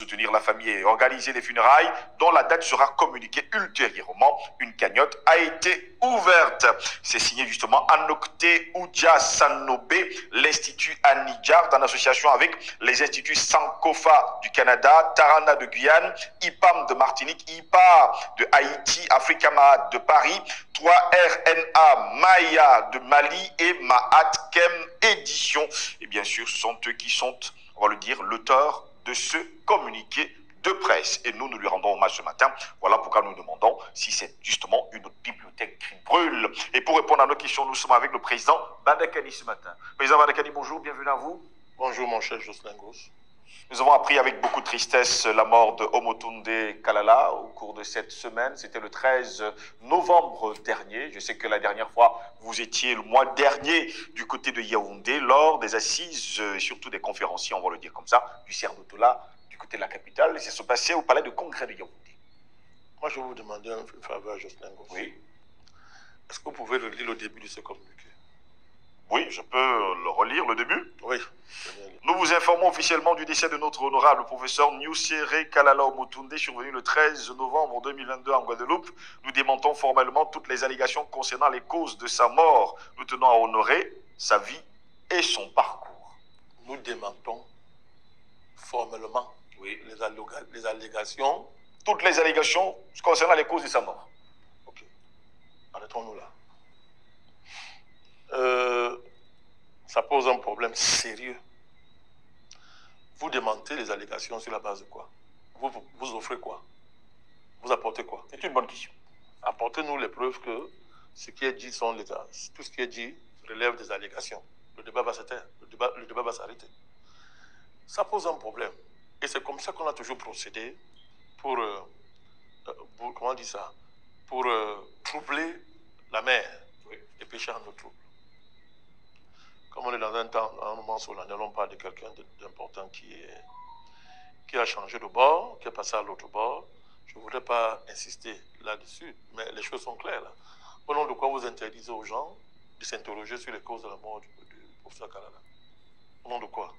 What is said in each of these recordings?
soutenir la famille et organiser les funérailles, dont la date sera communiquée ultérieurement. Une cagnotte a été ouverte. C'est signé justement Anokte Oudja Sanobe, l'Institut Anidjar, en association avec les instituts Sankofa du Canada, Tarana de Guyane, IPAM de Martinique, IPA de Haïti, Africama de Paris, 3RNA Maya de Mali et Mahat Kem Édition. Et bien sûr, ce sont eux qui sont, on va le dire, l'auteur de ce communiqué de presse. Et nous lui rendons hommage ce matin. Voilà pourquoi nous demandons si c'est justement une bibliothèque qui brûle. Et pour répondre à nos questions, nous sommes avec le président Badakani ce matin. Président Badakani, bonjour, bienvenue à vous. Bonjour mon cher Jocelyn Gauss. Nous avons appris avec beaucoup de tristesse la mort de Omotunde Kalala au cours de cette semaine. C'était le 13 novembre dernier. Je sais que la dernière fois, vous étiez le mois dernier du côté de Yaoundé lors des assises et surtout des conférenciers, on va le dire comme ça, du CERDOTOLA du côté de la capitale. Et ça se passait au palais de congrès de Yaoundé. Moi, je vais vous demander une faveur, Jocelyn Gauss. Oui. Est-ce que vous pouvez relire le début de ce communiqué? Oui, je peux le relire, le début. Oui. Nous vous informons officiellement du décès de notre honorable professeur Niusere Kalala Omotunde, survenu le 13 novembre 2022 en Guadeloupe. Nous démentons formellement toutes les allégations concernant les causes de sa mort. Nous tenons à honorer sa vie et son parcours. Nous démentons formellement les allégations. Toutes les allégations concernant les causes de sa mort. Ok. Arrêtons-nous là. Ça pose un problème sérieux. Vous démentez les allégations sur la base de quoi? Vous offrez quoi? Vous apportez quoi? C'est une bonne question. Apportez-nous les preuves que ce qui est dit sont les cas. Tout ce qui est dit relève des allégations. Le débat va se taire. Le débat va s'arrêter. Ça pose un problème. Et c'est comme ça qu'on a toujours procédé pour comment on dit ça? Pour troubler la mer et pêcher en eau trouble. Comme on est dans un moment solennel, on parle de quelqu'un d'important qui a changé de bord, qui est passé à l'autre bord. Je ne voudrais pas insister là-dessus, mais les choses sont claires. Là. Au nom de quoi vous interdisez aux gens de s'interroger sur les causes de la mort du professeur Kalala? Au nom de quoi?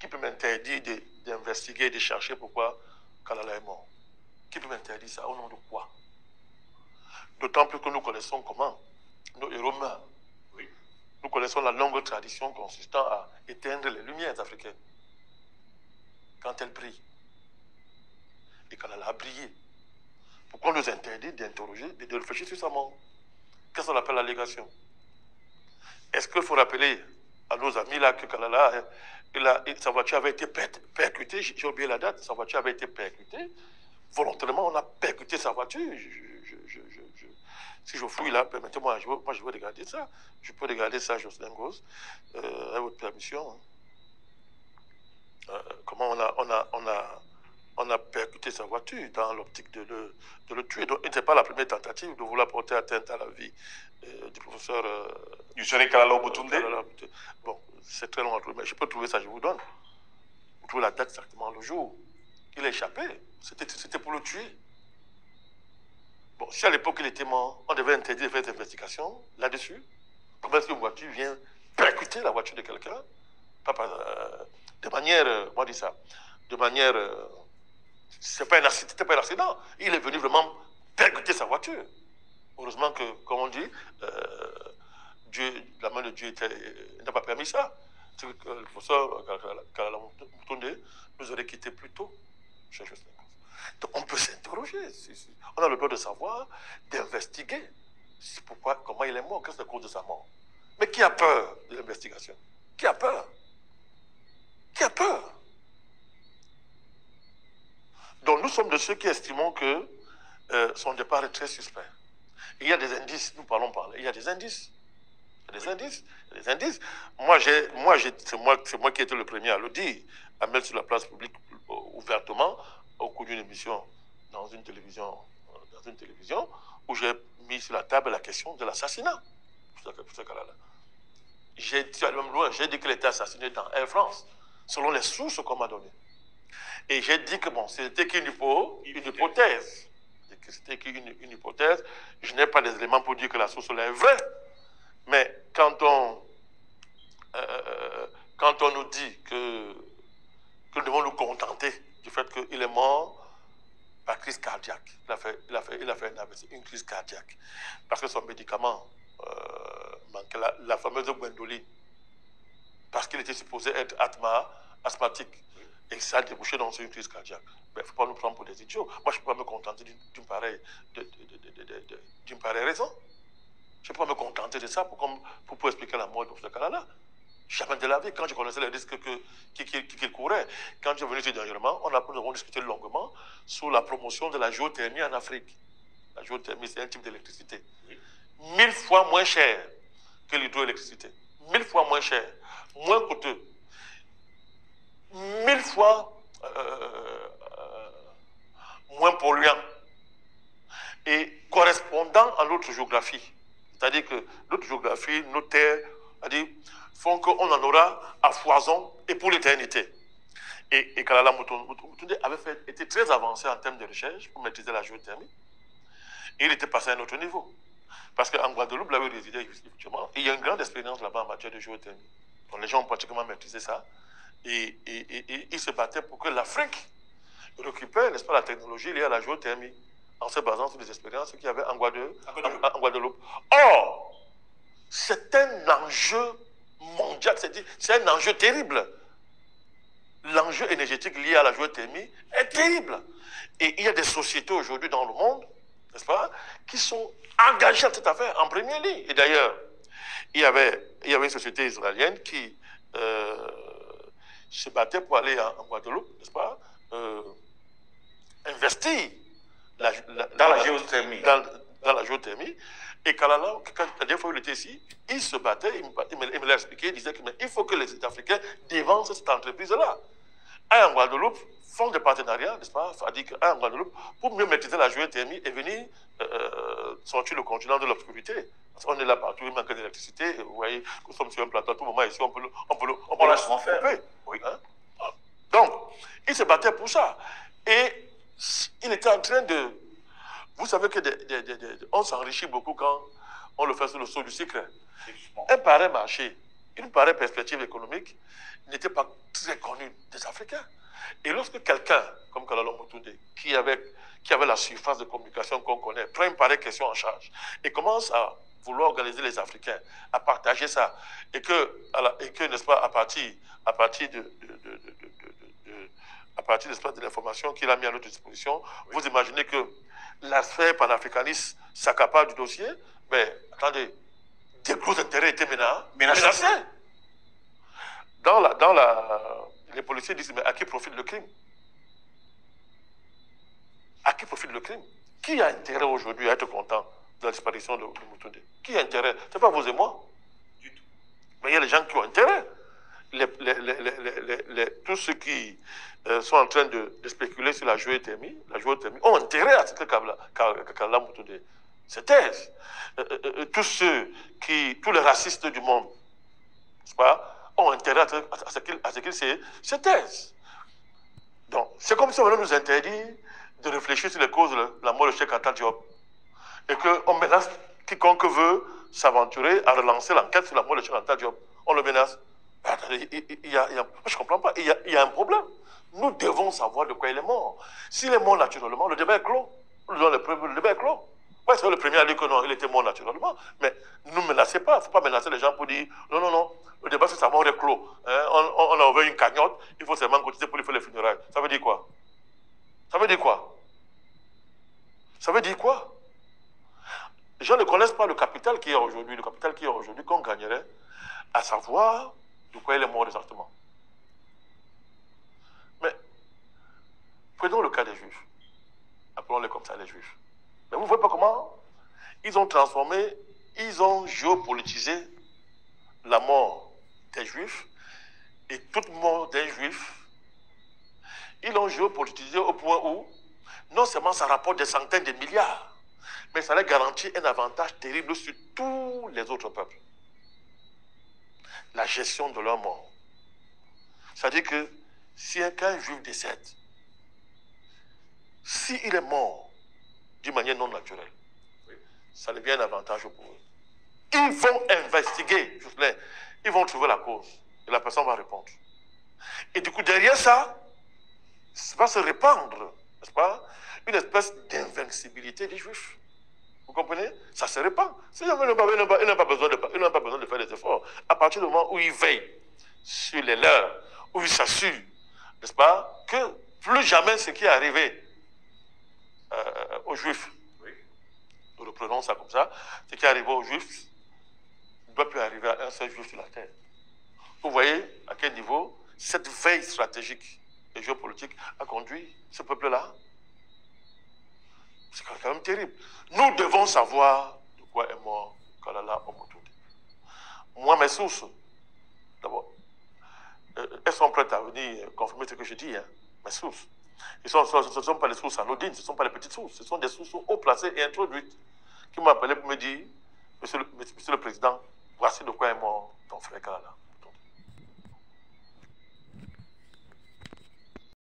Qui peut m'interdire d'investiguer et de chercher pourquoi Kalala est mort? Qui peut m'interdire ça? Au nom de quoi? D'autant plus que nous connaissons comment nos héros meurent. Nous connaissons la longue tradition consistant à éteindre les lumières africaines quand elles brillent. Et quand elle a brillé, pourquoi on nous interdit d'interroger, de réfléchir sur sa mort? Qu'est-ce qu'on appelle l'allégation? Est-ce qu'il faut rappeler à nos amis là que Kalala, sa voiture avait été percutée, j'ai oublié la date, sa voiture avait été percutée, volontairement on a percuté sa voiture. Si je fouille là, permettez-moi, moi je veux regarder ça. Je peux regarder ça, Jocelyn Gauss, avec votre permission. Comment on a percuté sa voiture dans l'optique de le tuer. Donc, ce n'était pas la première tentative de vouloir porter atteinte à la vie du professeur Niusere Kalala Omotunde. Bon, c'est très long à trouver, mais je peux trouver ça, je vous donne. Vous trouvez la date exactement, le jour. Il a échappé. C'était pour le tuer. Bon, si à l'époque il était mort, on devait interdire de faire des investigations là-dessus. Comment est-ce qu'une voiture vient percuter la voiture de quelqu'un? De manière, comment on dit ça? De manière, c'était pas un accident. Il est venu vraiment percuter sa voiture. Heureusement que, comme on dit, la main de Dieu n'a pas permis ça. Le professeur Kalala Omotunde nous aurait quitté plus tôt. Donc on peut s'interroger. On a le droit de savoir, d'investiguer. Comment il est mort, qu'est-ce que c'est la cause de sa mort. Mais qui a peur de l'investigation? Qui a peur? Qui a peur? Donc nous sommes de ceux qui estimons que son départ est très suspect. Et il y a des indices, nous parlons par là, il y a des indices. Il y a des indices. Il y a des indices. C'est moi qui étais le premier à le dire, à mettre sur la place publique ouvertement au cours d'une émission dans une télévision où j'ai mis sur la table la question de l'assassinat. J'ai dit qu'il était assassiné dans Air France, selon les sources qu'on m'a données. Et j'ai dit que bon, c'était qu'une hypothèse. C'était qu'une hypothèse. Je n'ai pas des éléments pour dire que la source là est vraie. Mais quand on nous dit que nous devons nous contenter du fait qu'il est mort par crise cardiaque. Il a fait un AVC, une crise cardiaque. Parce que son médicament manquait, la fameuse Gwendoline. Parce qu'il était supposé être asthmatique. Et ça a débouché dans une crise cardiaque. Il ne faut pas nous prendre pour des idiots. Moi, je ne peux pas me contenter d'une pareille raison. Je ne peux pas me contenter de ça pour expliquer la mort de ce cas-là. Jamais de la vie, quand je connaissais les risques qu'il courait, quand je venais ici dernièrement, nous avons discuté longuement sur la promotion de la géothermie en Afrique. La géothermie, c'est un type d'électricité. 1000 fois moins cher que l'hydroélectricité. 1000 fois moins cher, moins coûteux. 1000 fois moins polluant. Et correspondant à notre géographie. C'est-à-dire que notre géographie, nos terres, font qu'on en aura à foison et pour l'éternité. Et Kalala Moutoundé avait été très avancé en termes de recherche pour maîtriser la géothermie. Et il était passé à un autre niveau. Parce qu'en Guadeloupe, là où il résidait, effectivement, il y a une grande expérience là-bas en matière de géothermie. Donc les gens ont pratiquement maîtrisé ça. Et il se battait pour que l'Afrique récupère, n'est-ce pas, la technologie liée à la géothermie, en se basant sur des expériences qu'il y avait en Guadeloupe. Or, c'est un enjeu mondial, c'est un enjeu terrible. L'enjeu énergétique lié à la géothermie est terrible. Et il y a des sociétés aujourd'hui dans le monde, n'est-ce pas, qui sont engagées dans cette affaire en première ligne. Et d'ailleurs, il y avait une société israélienne qui se battait pour aller en Guadeloupe, n'est-ce pas, investir dans la géothermie. Dans la géothermie. Et Kalala, la dernière fois où il était ici, il se battait, il me l'a expliqué, il disait qu'il faut que les Africains dévancent cette entreprise-là. En Guadeloupe font des partenariats, n'est-ce pas, en Guadeloupe, pour mieux maîtriser la géothermie et venir sortir le continent de l'obscurité. Parce qu'on est là partout, il manque d'électricité, vous voyez, nous sommes sur un plateau, à tout moment ici, on peut le faire. Oui. Hein? Donc, il se battait pour ça. Et il était en train de... Vous savez que on s'enrichit beaucoup quand on le fait sur le saut du sucre. Un pareil marché, une pareille perspective économique n'était pas très connue des Africains. Et lorsque quelqu'un, comme Kalala Moutoundé, qui avait la surface de communication qu'on connaît, prend une pareille question en charge et commence à vouloir organiser les Africains, à partager ça, et que n'est-ce pas, à partir de l'information qu'il a mis à notre disposition, oui. Vous imaginez que la sphère panafricaniste s'accapare du dossier, mais attendez, des gros intérêts étaient menacés. Les policiers disent, mais à qui profite le crime? À qui profite le crime? Qui a intérêt aujourd'hui à être content de la disparition de Moutoundé? Qui a intérêt? Ce n'est pas vous et moi. Du tout. Mais il y a les gens qui ont intérêt. Tous ceux qui sont en train de spéculer sur la géothermie ont intérêt à ce que Kalala Moutoundé se taise. Tous les racistes du monde, n'est-ce pas, ont intérêt à ce qu'ils se taisent. Donc, c'est comme si on nous interdit de réfléchir sur les causes de la mort de Cheikh Anta Diop. Et qu'on menace quiconque veut s'aventurer à relancer l'enquête sur la mort de Cheikh Anta Diop. On le menace. Attendez, je ne comprends pas. Il y a un problème. Nous devons savoir de quoi il est mort. S'il est mort naturellement, le débat est clos. Le débat est clos. Ouais, c'est le premier à dire que non, il était mort naturellement. Mais ne nous menacez pas. Il ne faut pas menacer les gens pour dire non. Le débat, c'est sa mort est clos. Hein? On a ouvert une cagnotte. Il faut seulement cotiser pour lui faire les funérailles. Ça veut dire quoi? Ça veut dire quoi? Ça veut dire quoi? Les gens ne connaissent pas le capital qui est aujourd'hui. Le capital qui est aujourd'hui qu'on gagnerait à savoir de quoi il est mort exactement. Mais prenons le cas des Juifs. Appelons-les comme ça, les Juifs. Mais vous ne voyez pas comment ils ont géopolitisé la mort des Juifs et toute mort d'un Juif. Ils l'ont géopolitisé au point où non seulement ça rapporte des centaines de milliards, mais ça leur garantit un avantage terrible sur tous les autres peuples. La gestion de leur mort. C'est-à-dire que si qu'un Juif décède, s'il est mort d'une manière non naturelle, ça devient un avantage pour eux. Ils vont investiguer, ils vont trouver la cause, et la personne va répondre. Et du coup, derrière ça, va se répandre, n'est-ce pas, une espèce d'invincibilité des Juifs. Vous comprenez? Ça se répand. Si jamais il n'a pas besoin de faire des efforts. À partir du moment où il veille sur les leurs, où il s'assure, n'est-ce pas, que plus jamais ce qui est arrivé aux Juifs, nous reprenons ça comme ça, ce qui est arrivé aux Juifs ne doit plus arriver à un seul Juif sur la terre. Vous voyez à quel niveau cette veille stratégique et géopolitique a conduit ce peuple-là? C'est quand même terrible. Nous devons savoir de quoi est mort Kalala Omotoudi. Moi, mes sources, d'abord, elles sont prêtes à venir confirmer ce que je dis, hein, mes sources. Ce ne sont pas les sources anodines, ce ne sont pas les petites sources, ce sont des sources haut placées et introduites qui m'ont appelé pour me dire, monsieur le Président, voici de quoi est mort ton frère Kalala.